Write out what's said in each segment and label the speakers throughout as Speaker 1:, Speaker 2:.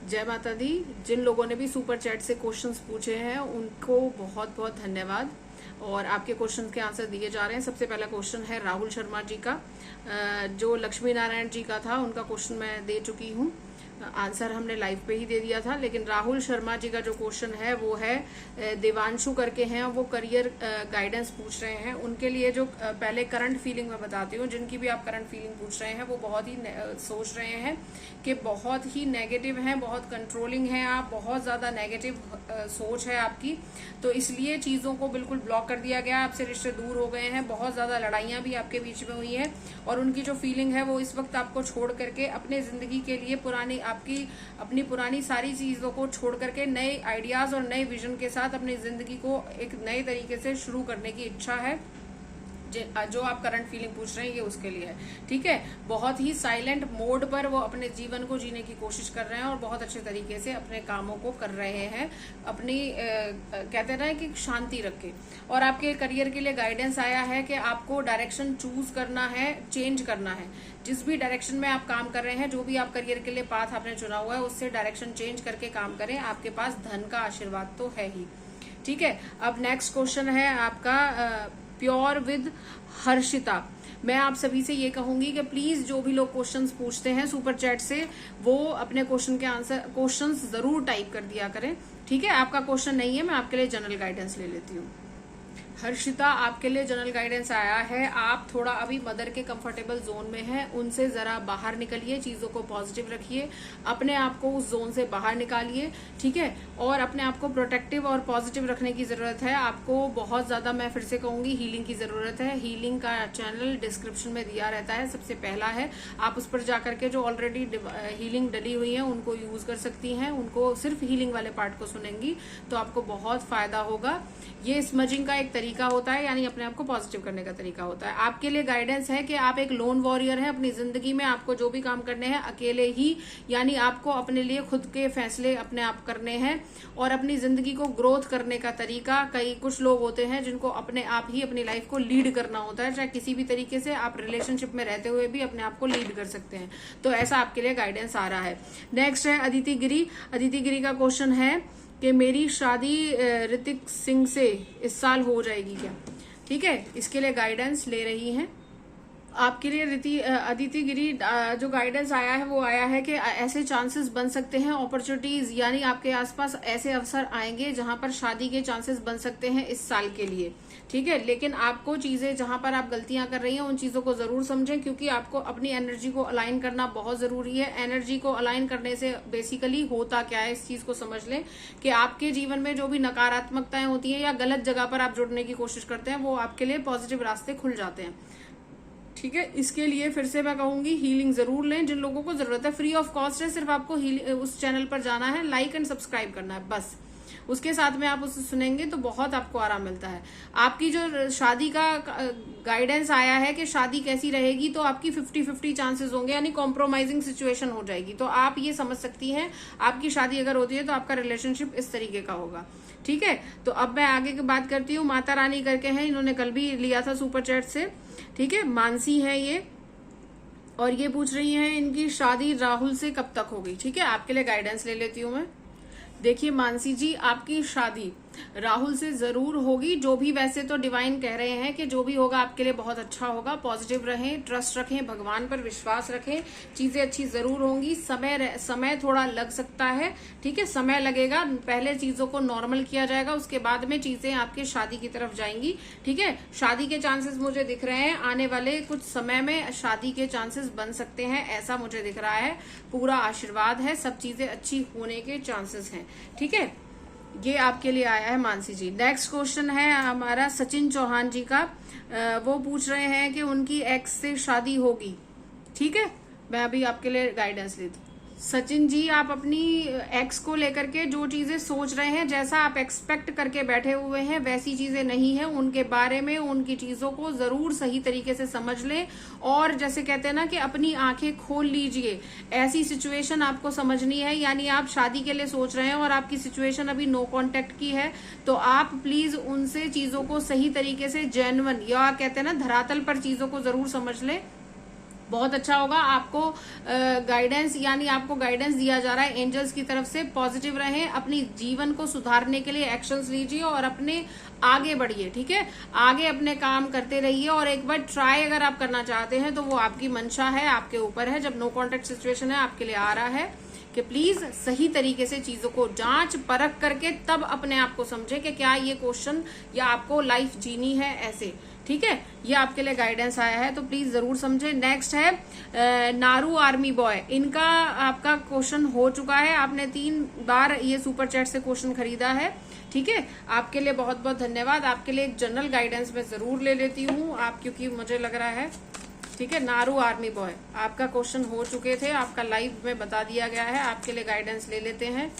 Speaker 1: जय माता दी। जिन लोगों ने भी सुपर चैट से क्वेश्चंस पूछे हैं उनको बहुत बहुत धन्यवाद और आपके क्वेश्चन के आंसर दिए जा रहे हैं। सबसे पहला क्वेश्चन है राहुल शर्मा जी का, जो लक्ष्मी नारायण जी का था उनका क्वेश्चन मैं दे चुकी हूँ। आंसर हमने लाइव पे ही दे दिया था, लेकिन राहुल शर्मा जी का जो क्वेश्चन है वो है देवांशु करके हैं, वो करियर गाइडेंस पूछ रहे हैं। उनके लिए जो पहले करंट फीलिंग मैं बताती हूँ, जिनकी भी आप करंट फीलिंग पूछ रहे हैं वो बहुत ही सोच रहे हैं कि बहुत ही नेगेटिव हैं, बहुत कंट्रोलिंग हैं आप, बहुत ज्यादा नेगेटिव सोच है आपकी, तो इसलिए चीजों को बिल्कुल ब्लॉक कर दिया गया, आपसे रिश्ते दूर हो गए हैं, बहुत ज्यादा लड़ाइयां भी आपके बीच में हुई हैं और उनकी जो फीलिंग है वो इस वक्त आपको छोड़ करके अपने जिंदगी के लिए अपनी पुरानी सारी चीजों को छोड़ करके नए आइडियाज और नए विजन के साथ अपनी जिंदगी को एक नए तरीके से शुरू करने की इच्छा है। जो आप करंट फीलिंग पूछ रहे हैं ये उसके लिए है, ठीक है। बहुत ही साइलेंट मोड पर वो अपने जीवन को जीने की कोशिश कर रहे हैं और बहुत अच्छे तरीके से अपने कामों को कर रहे हैं, अपनी कहते हैं ना कि शांति रख के। और आपके करियर के लिए गाइडेंस आया है कि आपको डायरेक्शन चूज करना है, चेंज करना है। जिस भी डायरेक्शन में आप काम कर रहे हैं, जो भी आप करियर के लिए पाथ आपने चुना हुआ है, उससे डायरेक्शन चेंज करके काम करें। आपके पास धन का आशीर्वाद तो है ही, ठीक है। अब नेक्स्ट क्वेश्चन है आपका प्योर विद हर्षिता। मैं आप सभी से ये कहूंगी कि प्लीज जो भी लोग क्वेश्चंस पूछते हैं सुपर चैट से, वो अपने क्वेश्चन के आंसर क्वेश्चंस जरूर टाइप कर दिया करें, ठीक है। आपका क्वेश्चन नहीं है, मैं आपके लिए जनरल गाइडेंस ले लेती हूँ। हर्षिता, आपके लिए जनरल गाइडेंस आया है। आप थोड़ा अभी मदर के कंफर्टेबल जोन में हैं, उनसे जरा बाहर निकलिए, चीजों को पॉजिटिव रखिए, अपने आप को उस जोन से बाहर निकालिए, ठीक है। और अपने आप को प्रोटेक्टिव और पॉजिटिव रखने की जरूरत है। आपको बहुत ज्यादा, मैं फिर से कहूंगी, हीलिंग की जरूरत है। हीलिंग का चैनल डिस्क्रिप्शन में दिया रहता है, सबसे पहला है। आप उस पर जाकर के जो ऑलरेडी हीलिंग डली हुई है उनको यूज कर सकती हैं, उनको सिर्फ हीलिंग वाले पार्ट को सुनेंगी तो आपको बहुत फायदा होगा। ये स्मजिंग का एक तरीका होता है, यानी अपने आप को पॉजिटिव करने का तरीका होता है। आपके लिए गाइडेंस है कि आप एक लोन वॉरियर हैं अपनी जिंदगी में, आपको जो भी काम करने हैं अकेले ही, यानी आपको अपने लिए खुद के फैसले अपने आप करने हैं और अपनी जिंदगी को ग्रोथ करने का तरीका। कुछ लोग होते हैं जिनको अपने आप ही अपनी लाइफ को लीड करना होता है, चाहे किसी भी तरीके से आप रिलेशनशिप में रहते हुए भी अपने आप को लीड कर सकते हैं, तो ऐसा आपके लिए गाइडेंस आ रहा है। नेक्स्ट है अदिति गिरी। अदिति गिरी का क्वेश्चन है कि मेरी शादी ऋतिक सिंह से इस साल हो जाएगी क्या, ठीक है। इसके लिए गाइडेंस ले रही हैं। आपके लिए अदिति गिरी जो गाइडेंस आया है वो आया है कि ऐसे चांसेस बन सकते हैं, अपॉर्चुनिटीज, यानी आपके आसपास ऐसे अवसर आएंगे जहां पर शादी के चांसेस बन सकते हैं इस साल के लिए, ठीक है। लेकिन आपको चीजें, जहां पर आप गलतियां कर रही हैं उन चीजों को जरूर समझें, क्योंकि आपको अपनी एनर्जी को अलाइन करना बहुत जरूरी है। एनर्जी को अलाइन करने से बेसिकली होता क्या है, इस चीज को समझ लें कि आपके जीवन में जो भी नकारात्मकताएं होती हैं या गलत जगह पर आप जुड़ने की कोशिश करते हैं, वो आपके लिए पॉजिटिव रास्ते खुल जाते हैं, ठीक है। इसके लिए फिर से मैं कहूंगी हीलिंग जरूर लें, जिन लोगों को जरूरत है। फ्री ऑफ कॉस्ट है, सिर्फ आपको उस चैनल पर जाना है, लाइक एंड सब्सक्राइब करना है, बस। उसके साथ में आप उसे सुनेंगे तो बहुत आपको आराम मिलता है। आपकी जो शादी का गाइडेंस आया है कि शादी कैसी रहेगी, तो आपकी 50-50 चांसेस होंगे, यानी कॉम्प्रोमाइजिंग सिचुएशन हो जाएगी। तो आप ये समझ सकती हैं, आपकी शादी अगर होती है तो आपका रिलेशनशिप इस तरीके का होगा, ठीक है। तो अब मैं आगे की बात करती हूँ। माता रानी करके हैं, इन्होंने कल भी लिया था सुपर चैट से, ठीक है। मानसी है ये, और ये पूछ रही हैं इनकी शादी राहुल से कब तक होगी, ठीक है। आपके लिए गाइडेंस ले लेती हूँ मैं। देखिए मानसी जी, आपकी शादी राहुल से जरूर होगी। जो भी, वैसे तो डिवाइन कह रहे हैं कि जो भी होगा आपके लिए बहुत अच्छा होगा। पॉजिटिव रहें, ट्रस्ट रखें, भगवान पर विश्वास रखें, चीजें अच्छी जरूर होंगी। समय थोड़ा लग सकता है, ठीक है, समय लगेगा। पहले चीजों को नॉर्मल किया जाएगा, उसके बाद में चीजें आपके शादी की तरफ जाएंगी, ठीक है। शादी के चांसेस मुझे दिख रहे हैं, आने वाले कुछ समय में शादी के चांसेस बन सकते हैं, ऐसा मुझे दिख रहा है। पूरा आशीर्वाद है, सब चीजें अच्छी होने के चांसेस हैं, ठीक है। ये आपके लिए आया है मानसी जी। नेक्स्ट क्वेश्चन है हमारा सचिन चौहान जी का। वो पूछ रहे हैं कि उनकी एक्स से शादी होगी, ठीक है। मैं अभी आपके लिए गाइडेंस लेती हूँ। सचिन जी, आप अपनी एक्स को लेकर के जो चीजें सोच रहे हैं, जैसा आप एक्सपेक्ट करके बैठे हुए हैं, वैसी चीजें नहीं है। उनके बारे में, उनकी चीजों को जरूर सही तरीके से समझ लें और जैसे कहते हैं ना कि अपनी आंखें खोल लीजिए। ऐसी सिचुएशन आपको समझनी है, यानी आप शादी के लिए सोच रहे हैं और आपकी सिचुएशन अभी नो कांटेक्ट की है, तो आप प्लीज उनसे चीजों को सही तरीके से जेन्युइन, या कहते हैं ना धरातल पर चीजों को जरूर समझ लें। बहुत अच्छा होगा। आपको गाइडेंस यानी आपको गाइडेंस दिया जा रहा है एंजल्स की तरफ से। पॉजिटिव रहें, अपनी जीवन को सुधारने के लिए एक्शंस लीजिए और अपने आगे बढ़िए, ठीक है। आगे अपने काम करते रहिए और एक बार ट्राई अगर आप करना चाहते हैं तो वो आपकी मंशा है, आपके ऊपर है। जब नो कॉन्टेक्ट सिचुएशन है आपके लिए आ रहा है कि प्लीज सही तरीके से चीजों को जांच परख करके तब अपने आप को समझे कि क्या ये क्वेश्चन या आपको लाइफ जीनी है ऐसे, ठीक है। ये आपके लिए गाइडेंस आया है तो प्लीज जरूर समझे। नेक्स्ट है नारू आर्मी बॉय, इनका आपका क्वेश्चन हो चुका है, आपने 3 बार ये सुपर चैट से क्वेश्चन खरीदा है, ठीक है। आपके लिए बहुत बहुत धन्यवाद। आपके लिए एक जनरल गाइडेंस में जरूर ले लेती हूँ आप, क्योंकि मुझे लग रहा है, ठीक है। नारू आर्मी बॉय, आपका क्वेश्चन हो चुके थे, आपका लाइव में बता दिया गया है, आपके लिए गाइडेंस ले लेते हैं।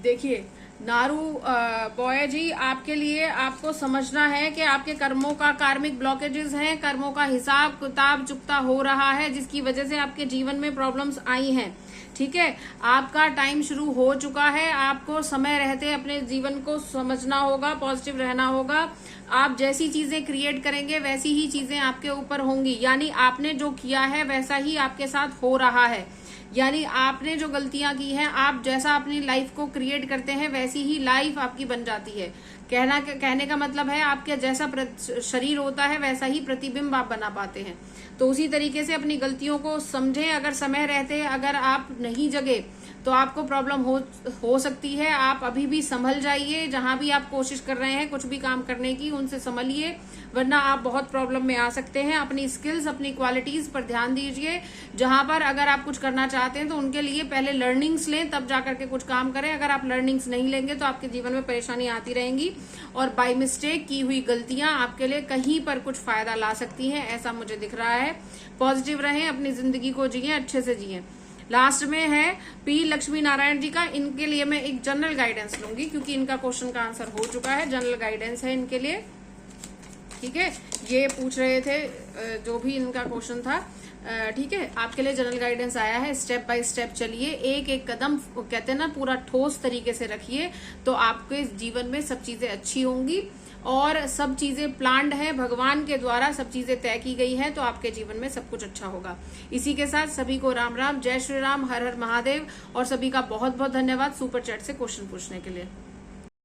Speaker 1: देखिए नारू बॉय जी, आपके लिए आपको समझना है कि आपके कर्मों का कार्मिक ब्लॉकेजेस हैं, कर्मों का हिसाब किताब चुकता हो रहा है, जिसकी वजह से आपके जीवन में प्रॉब्लम्स आई हैं, ठीक है। आपका टाइम शुरू हो चुका है, आपको समय रहते अपने जीवन को समझना होगा, पॉजिटिव रहना होगा। आप जैसी चीजें क्रिएट करेंगे वैसी ही चीजें आपके ऊपर होंगी, यानी आपने जो किया है वैसा ही आपके साथ हो रहा है। यानी आपने जो गलतियां की हैं, आप जैसा अपनी लाइफ को क्रिएट करते हैं वैसी ही लाइफ आपकी बन जाती है। कहने का मतलब है आपके जैसा शरीर होता है वैसा ही प्रतिबिंब आप बना पाते हैं। तो उसी तरीके से अपनी गलतियों को समझें। अगर समय रहते अगर आप नहीं जगे तो आपको प्रॉब्लम हो सकती है। आप अभी भी संभल जाइए, जहां भी आप कोशिश कर रहे हैं कुछ भी काम करने की, उनसे संभलिए, वरना आप बहुत प्रॉब्लम में आ सकते हैं। अपनी स्किल्स, अपनी क्वालिटीज पर ध्यान दीजिए। जहां पर अगर आप कुछ करना चाहते हैं तो उनके लिए पहले लर्निंग्स लें, तब जाकर के कुछ काम करें। अगर आप लर्निंग्स नहीं लेंगे तो आपके जीवन में परेशानी आती रहेंगी और बाय मिस्टेक की हुई गलतियां आपके लिए कहीं पर कुछ फायदा ला सकती हैं, ऐसा मुझे दिख रहा है। पॉजिटिव रहें, अपनी जिंदगी को जिए, अच्छे से जिए। लास्ट में है पी लक्ष्मी नारायण जी का, इनके लिए मैं एक जनरल गाइडेंस लूंगी क्योंकि इनका क्वेश्चन का आंसर हो चुका है। जनरल गाइडेंस है इनके लिए, ठीक है। ये पूछ रहे थे जो भी इनका क्वेश्चन था, ठीक है। आपके लिए जनरल गाइडेंस आया है। स्टेप बाय स्टेप चलिए, एक एक कदम कहते हैं ना पूरा ठोस तरीके से रखिए, तो आपके जीवन में सब चीजें अच्छी होंगी और सब चीजें प्लान्ड है, भगवान के द्वारा सब चीजें तय की गई है, तो आपके जीवन में सब कुछ अच्छा होगा। इसी के साथ सभी को राम राम, जय श्री राम, हर हर महादेव, और सभी का बहुत बहुत धन्यवाद सुपर चैट से क्वेश्चन पूछने के लिए।